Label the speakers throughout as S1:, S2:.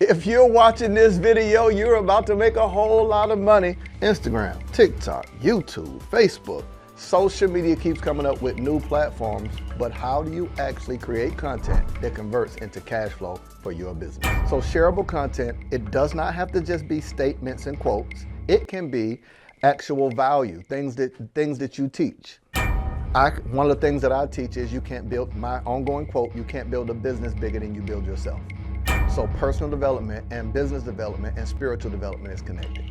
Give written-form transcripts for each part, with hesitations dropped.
S1: If you're watching this video, you're about to make a whole lot of money. Instagram, TikTok, YouTube, Facebook. Social media keeps coming up with new platforms, but how do you actually create content that converts into cash flow for your business? So shareable content, it does not have to just be statements and quotes. It can be actual value, things that you teach. One of the things that I teach is you can't build, my ongoing quote, you can't build a business bigger than you build yourself. So personal development and business development and spiritual development is connected.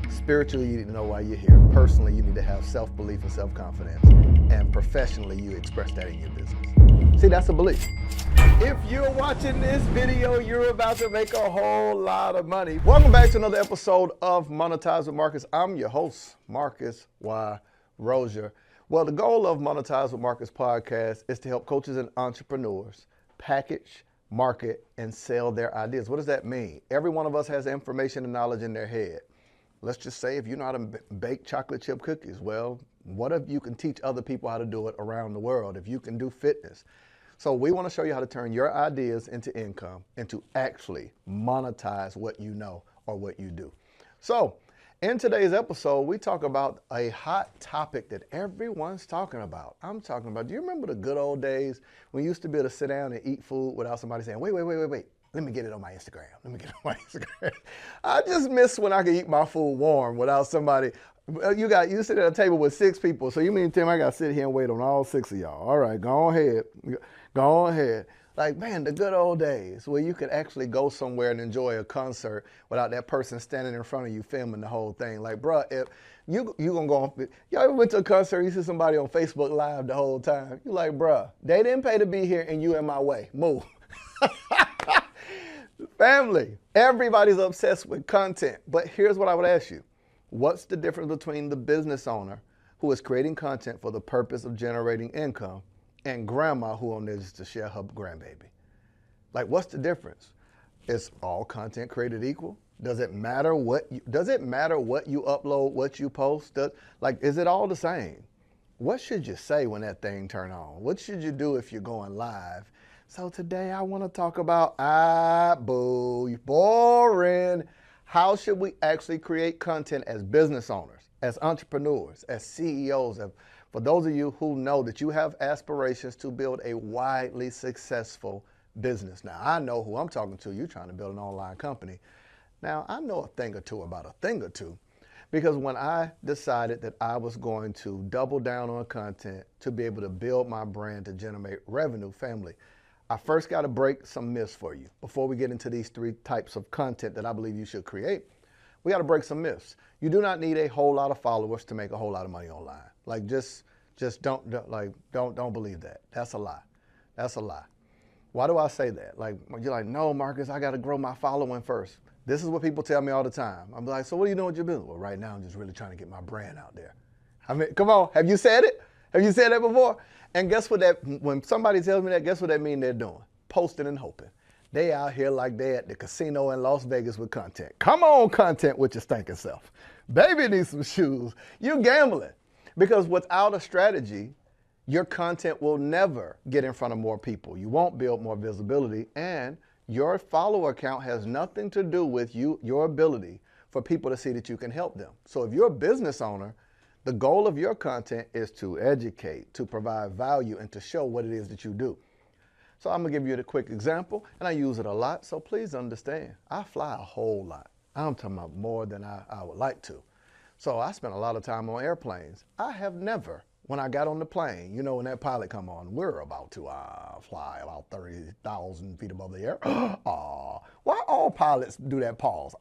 S1: Spiritually, you need to know why you're here. Personally, you need to have self-belief and self-confidence. And professionally, you express that in your business. See, that's a belief. If you're watching this video, you're about to make a whole lot of money. Welcome back to another episode of Monetize with Marcus. I'm your host, Marcus Y. Rozier. Well, the goal of Monetize with Marcus podcast is to help coaches and entrepreneurs package, market, and sell their ideas. What does that mean? Every one of us has information and knowledge in their head. Let's just say if you know how to bake chocolate chip cookies, well, what if you can teach other people how to do it around the world? If you can do fitness. So we want to show you how to turn your ideas into income and to actually monetize what you know or what you do. So in today's episode, we talk about a hot topic that everyone's talking about. I'm talking about, do you remember the good old days when you used to be able to sit down and eat food without somebody saying, wait. Let me get it on my Instagram. I just miss when I could eat my food warm without somebody. You sit at a table with 6 people, so you mean to tell me I got to sit here and wait on all 6 of y'all. All right, go ahead. Like, man, the good old days where you could actually go somewhere and enjoy a concert without that person standing in front of you filming the whole thing. Like, bruh, if you gonna go on, y'all ever went to a concert, you see somebody on Facebook Live the whole time. You like, bruh, they didn't pay to be here and you in my way. Move. Family, everybody's obsessed with content, but here's what I would ask you. What's the difference between the business owner who is creating content for the purpose of generating income and grandma who on there just to share her grandbaby? Like, what's the difference? Is all content created equal? Does it matter what you upload, what you post? Is it all the same? What should you say when that thing turn on? What should you do if you're going live? So today I want to talk about, boring. How should we actually create content as business owners, as entrepreneurs, as CEOs? For those of you who know that you have aspirations to build a widely successful business. Now, I know who I'm talking to. You're trying to build an online company. Now, I know a thing or two about a thing or two, because when I decided that I was going to double down on content to be able to build my brand to generate revenue, family, I first got to break some myths for you. Before we get into these 3 types of content that I believe you should create, we got to break some myths. You do not need a whole lot of followers to make a whole lot of money online. Like, just don't believe that. That's a lie. That's a lie. Why do I say that? Like, you're like, no, Marcus, I got to grow my following first. This is what people tell me all the time. I'm like, so what are you doing with your business? Well, right now I'm just really trying to get my brand out there. I mean, come on, have you said it? Have you said that before? And guess what when somebody tells me that, guess what that means they're doing? Posting and hoping. They out here like they at the casino in Las Vegas with content. Come on, content with your stinking self. Baby needs some shoes. You're gambling. Because without a strategy, your content will never get in front of more people. You won't build more visibility, and your follower count has nothing to do with your ability for people to see that you can help them. So if you're a business owner, the goal of your content is to educate, to provide value, and to show what it is that you do. So I'm gonna give you a quick example, and I use it a lot, so please understand. I fly a whole lot. I'm talking about more than I would like to. So I spend a lot of time on airplanes. I have never, when I got on the plane, you know, when that pilot come on, we're about to fly about 30,000 feet above the air. Why all pilots do that pause?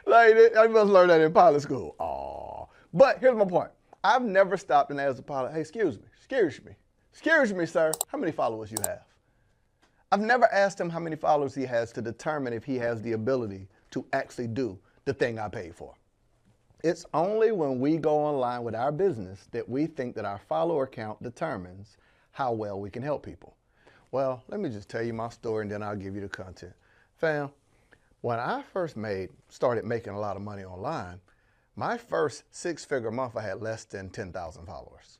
S1: Like, I must learn that in pilot school. But here's my point. I've never stopped and asked the pilot, hey, excuse me, sir, how many followers you have? I've never asked him how many followers he has to determine if he has the ability to actually do the thing I paid for. It's only when we go online with our business that we think that our follower count determines how well we can help people. Well, let me just tell you my story and then I'll give you the content. Fam, when I first started making a lot of money online, my first 6-figure month I had less than 10,000 followers.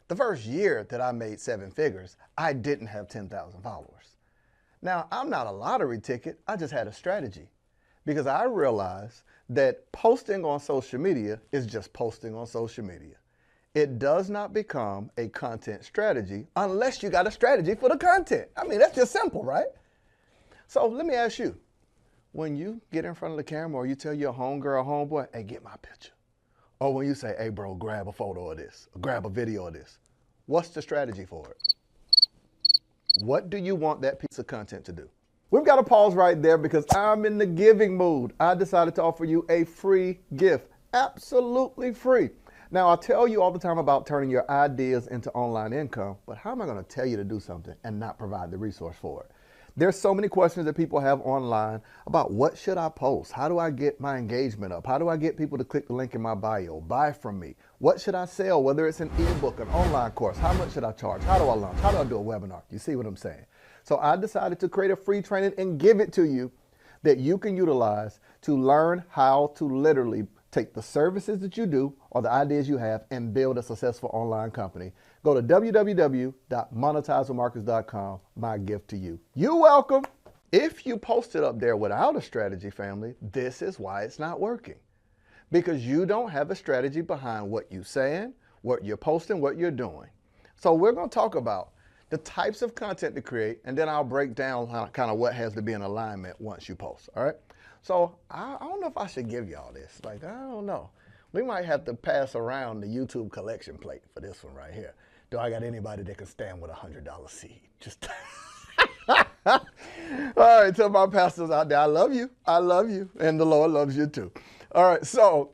S1: The first year that I made 7 figures, I didn't have 10,000 followers. Now, I'm not a lottery ticket, I just had a strategy because I realized that posting on social media is just posting on social media. It does not become a content strategy unless you got a strategy for the content. I mean, that's just simple, right? So let me ask you, when you get in front of the camera or you tell your homegirl, homeboy, hey, get my picture. Or when you say, hey, bro, grab a photo of this, or grab a video of this, what's the strategy for it? What do you want that piece of content to do? We've got to pause right there because I'm in the giving mood. I decided to offer you a free gift, absolutely free. Now, I tell you all the time about turning your ideas into online income, but how am I going to tell you to do something and not provide the resource for it? There's so many questions that people have online about what should I post? How do I get my engagement up? How do I get people to click the link in my bio, buy from me? What should I sell? Whether it's an ebook, an online course, how much should I charge? How do I launch? How do I do a webinar? You see what I'm saying? So I decided to create a free training and give it to you that you can utilize to learn how to literally take the services that you do or the ideas you have and build a successful online company. Go to www.monetizewithmarcus.com, my gift to you. You're welcome. If you post it up there without a strategy, family, this is why it's not working. Because you don't have a strategy behind what you're saying, what you're posting, what you're doing. So we're going to talk about the types of content to create, and then I'll break down kind of what has to be in alignment once you post, all right? So I don't know if I should give y'all this. Like, I don't know. We might have to pass around the YouTube collection plate for this one right here. Do I got anybody that can stand with a $100 seed? Just all right, tell my pastors out there, I love you, and the Lord loves you too. All right, so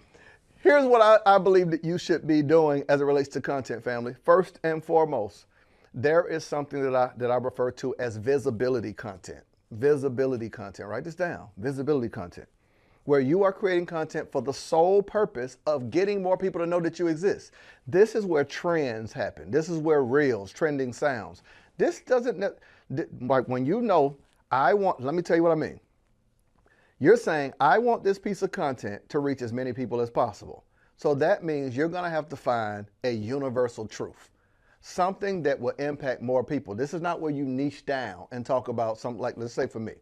S1: here's what I believe that you should be doing as it relates to content, family. First and foremost, there is something that I refer to as visibility content. Visibility content, write this down, visibility content, where you are creating content for the sole purpose of getting more people to know that you exist. This is where trends happen. This is where reels, trending sounds. This doesn't, like when you know, let me tell you what I mean. You're saying, I want this piece of content to reach as many people as possible. So that means you're gonna have to find a universal truth. Something that will impact more people. This is not where you niche down and talk about something like, let's say for me,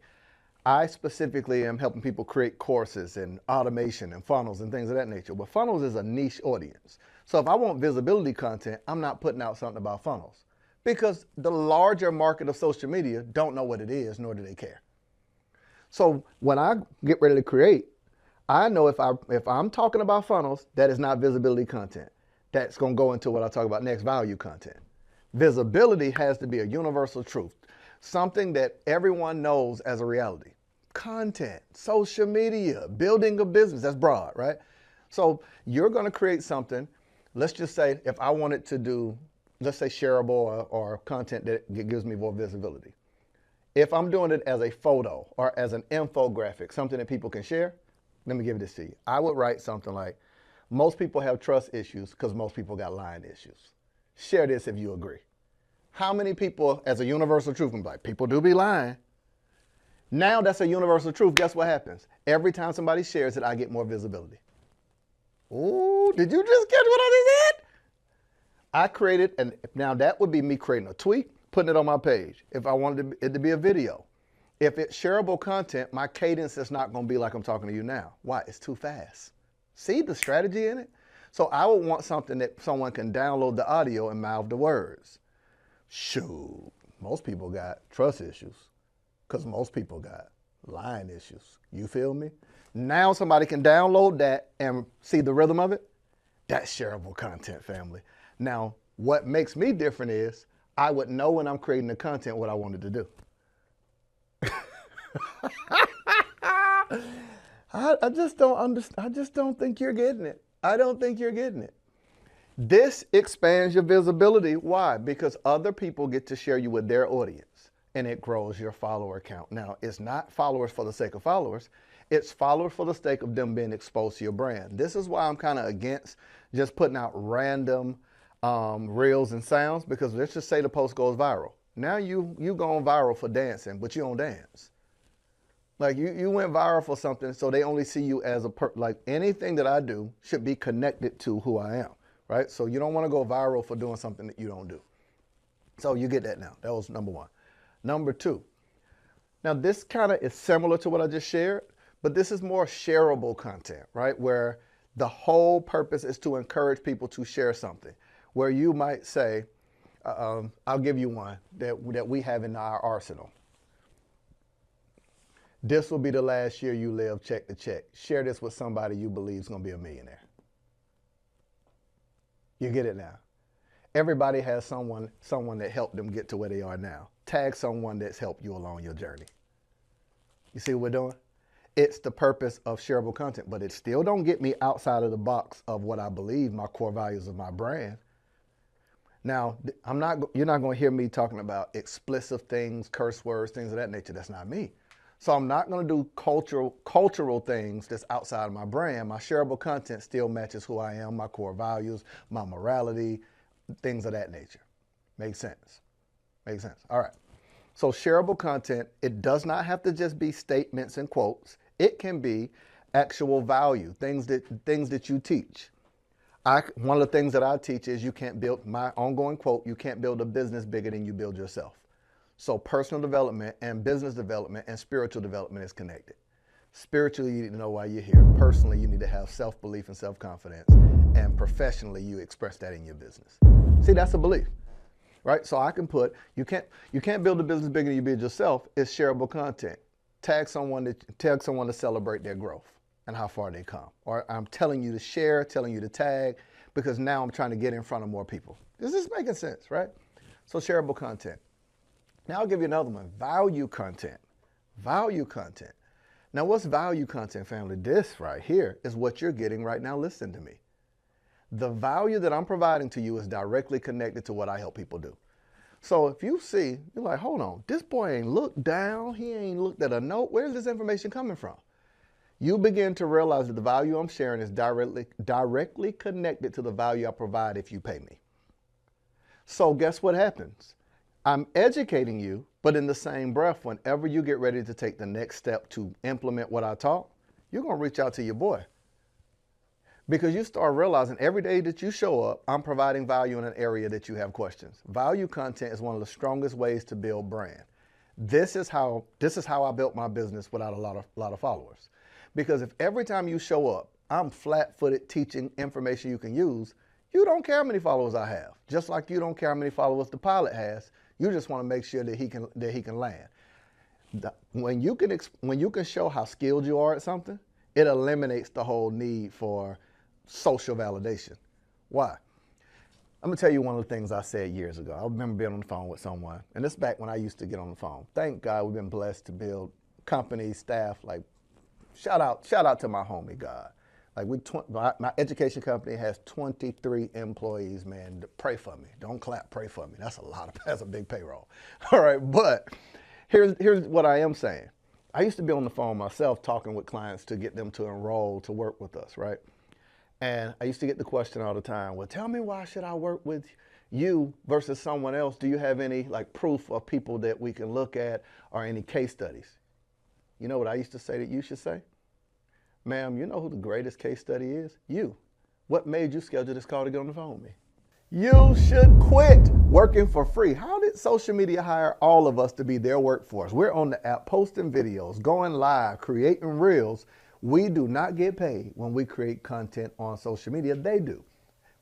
S1: I specifically am helping people create courses and automation and funnels and things of that nature. But funnels is a niche audience. So if I want visibility content, I'm not putting out something about funnels because the larger market of social media don't know what it is, nor do they care. So when I get ready to create, I know if I'm talking about funnels, that is not visibility content. That's going to go into what I'll talk about next, value content. Visibility has to be a universal truth, something that everyone knows as a reality. Content, social media, building a business, that's broad, right? So you're going to create something, let's just say if I wanted to do, let's say shareable or content that gives me more visibility. If I'm doing it as a photo or as an infographic, something that people can share, let me give this to you. I would write something like, most people have trust issues because most people got lying issues. Share this if you agree. How many people, as a universal truth, I'm like, people do be lying. Now that's a universal truth. Guess what happens? Every time somebody shares it, I get more visibility. Ooh, did you just catch what I just did? I created, and now that would be me creating a tweet, putting it on my page. If I wanted it to be a video. If it's shareable content, my cadence is not going to be like I'm talking to you now. Why? It's too fast. See the strategy in it? So I would want something that someone can download the audio and mouth the words. Shoot, most people got trust issues because most people got lying issues. You feel me? Now somebody can download that and see the rhythm of it. That's shareable content, family. Now, what makes me different is I would know when I'm creating the content what I wanted to do. I just don't understand. I just don't think you're getting it. I don't think you're getting it. This expands your visibility. Why? Because other people get to share you with their audience and it grows your follower count. Now, it's not followers for the sake of followers. It's followers for the sake of them being exposed to your brand. This is why I'm kind of against just putting out random reels and sounds, because let's just say the post goes viral. Now you going viral for dancing, but you don't dance. Like you went viral for something, so they only see you as like anything that I do should be connected to who I am, right? So you don't want to go viral for doing something that you don't do. So you get that now. That was number one. Number two, Now, this kind of is similar to what I just shared, but this is more shareable content, right? Where the whole purpose is to encourage people to share something. Where you might say, I'll give you one that we have in our arsenal. This will be the last year you live check to check. Share this with somebody you believe is going to be a millionaire. You get it now. Everybody has someone that helped them get to where they are now. Tag someone that's helped you along your journey. You see what we're doing? It's the purpose of shareable content, but it still don't get me outside of the box of what I believe, my core values of my brand. Now, you're not going to hear me talking about explicit things, curse words, things of that nature. That's not me. So I'm not going to do cultural things that's outside of my brand. My shareable content still matches who I am, my core values, my morality, things of that nature. Makes sense? Makes sense. All right. So shareable content, it does not have to just be statements and quotes. It can be actual value, things that you teach. One of the things that I teach is you can't build, my ongoing quote, you can't build a business bigger than you build yourself. So personal development and business development and spiritual development is connected. Spiritually, you need to know why you're here. Personally, you need to have self-belief and self-confidence. And professionally, you express that in your business. See, that's a belief, right? So I can put, you can't build a business bigger than you build yourself. It's shareable content. Tag someone to celebrate their growth and how far they come. Or I'm telling you to share, telling you to tag, because now I'm trying to get in front of more people. This is making sense, right? So shareable content. Now I'll give you another one, value content. Value content. Now what's value content, family? This right here is what you're getting right now listening to me. The value that I'm providing to you is directly connected to what I help people do. So if you see, you're like, hold on, this boy ain't looked down, he ain't looked at a note, where's this information coming from? You begin to realize that the value I'm sharing is directly connected to the value I provide if you pay me. So guess what happens? I'm educating you, but in the same breath, whenever you get ready to take the next step to implement what I taught, you're going to reach out to your boy. Because you start realizing every day that you show up, I'm providing value in an area that you have questions. Value content is one of the strongest ways to build brand. This is how I built my business without a lot of followers. Because if every time you show up, I'm flat-footed teaching information you can use, you don't care how many followers I have. Just like you don't care how many followers the pilot has. You just want to make sure that he can land. When you can show how skilled you are at something, it eliminates the whole need for social validation. Why? I'm gonna tell you one of the things I said years ago. I remember being on the phone with someone, and this back when I used to get on the phone. Thank God we've been blessed to build companies, staff. Like shout out to my homie God. Like my education company has 23 employees, man. Pray for me. Don't clap, pray for me. That's a big payroll. All right, but here's what I am saying. I used to be on the phone myself talking with clients to get them to enroll to work with us, right? And I used to get the question all the time, well, tell me why should I work with you versus someone else? Do you have any like proof of people that we can look at or any case studies? You know what I used to say that you should say? Ma'am, you know who the greatest case study is? You. What made you schedule this call to get on the phone with me? You should quit working for free. How did social media hire all of us to be their workforce? We're on the app posting videos, going live, creating reels. We do not get paid when we create content on social media. They do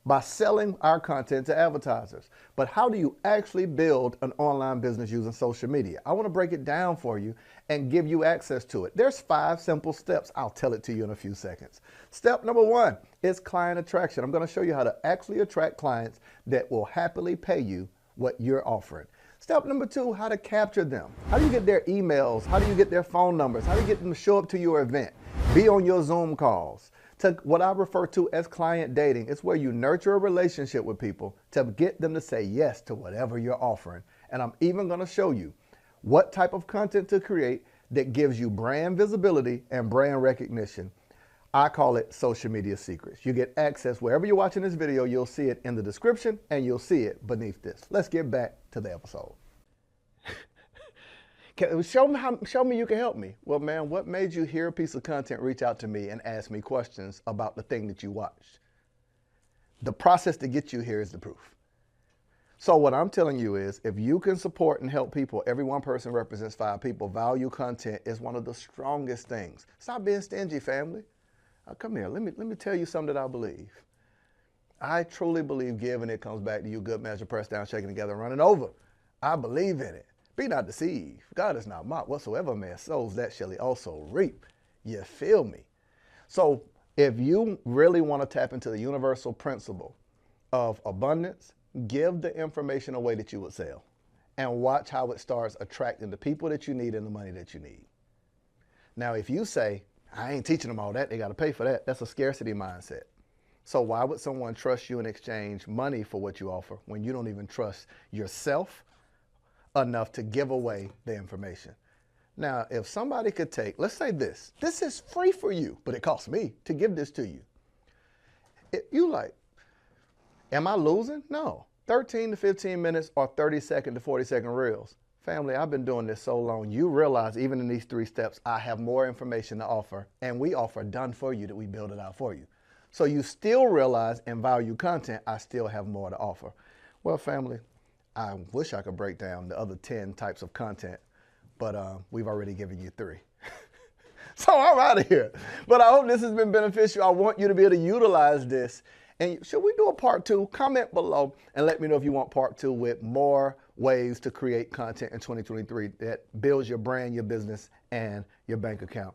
S1: by selling our content to advertisers. But how do you actually build an online business using social media? I want to break it down for you and give you access to it. There's 5 simple steps. I'll tell it to you in a few seconds. Step number 1 is client attraction. I'm going to show you how to actually attract clients that will happily pay you what you're offering. Step number 2, how to capture them. How do you get their emails? How do you get their phone numbers? How do you get them to show up to your event? Be on your Zoom calls. To what I refer to as client dating. It's where you nurture a relationship with people to get them to say yes to whatever you're offering. And I'm even going to show you what type of content to create that gives you brand visibility and brand recognition. I call it social media secrets. You get access wherever you're watching this video. You'll see it in the description and you'll see it beneath this. Let's get back to the episode. Show me you can help me. Well, man, what made you hear a piece of content, reach out to me and ask me questions about the thing that you watched? The process to get you here is the proof. So what I'm telling you is, if you can support and help people, every one person represents 5 people. Value content is one of the strongest things. Stop being stingy, family. Come here, let me tell you something that I believe. I truly believe giving it comes back to you, good measure, pressed down, shaken together, and running over. I believe in it. Be not deceived. God is not mocked. Whatsoever man sows, that shall he also reap. You feel me? So if you really want to tap into the universal principle of abundance, give the information away that you would sell and watch how it starts attracting the people that you need and the money that you need. Now, if you say, I ain't teaching them all that, they got to pay for that, that's a scarcity mindset. So why would someone trust you and exchange money for what you offer when you don't even trust yourself enough to give away the information? Now, if somebody could take, let's say this is free for you, but it costs me to give this to you. You like, am I losing? No. 13 to 15 minutes or 30-second to 40-second reels. Family, I've been doing this so long, you realize even in these 3 steps, I have more information to offer, and we offer done for you that we build it out for you. So you still realize in value content, I still have more to offer. Well, family, I wish I could break down the other 10 types of content, but we've already given you 3. So I'm out of here. But I hope this has been beneficial. I want you to be able to utilize this. And should we do a part 2? Comment below and let me know if you want part 2 with more ways to create content in 2023 that builds your brand, your business, and your bank account.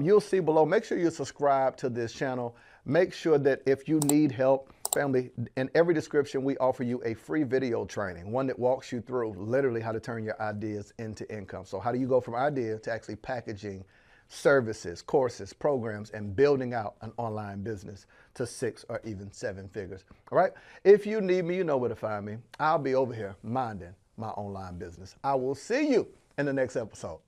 S1: You'll see below, make sure you subscribe to this channel. Make sure that if you need help, family, in every description, we offer you a free video training, one that walks you through literally how to turn your ideas into income. So how do you go from idea to actually packaging services, courses, programs, and building out an online business to 6 or even 7 figures. All right. If you need me, you know where to find me. I'll be over here minding my online business. I will see you in the next episode.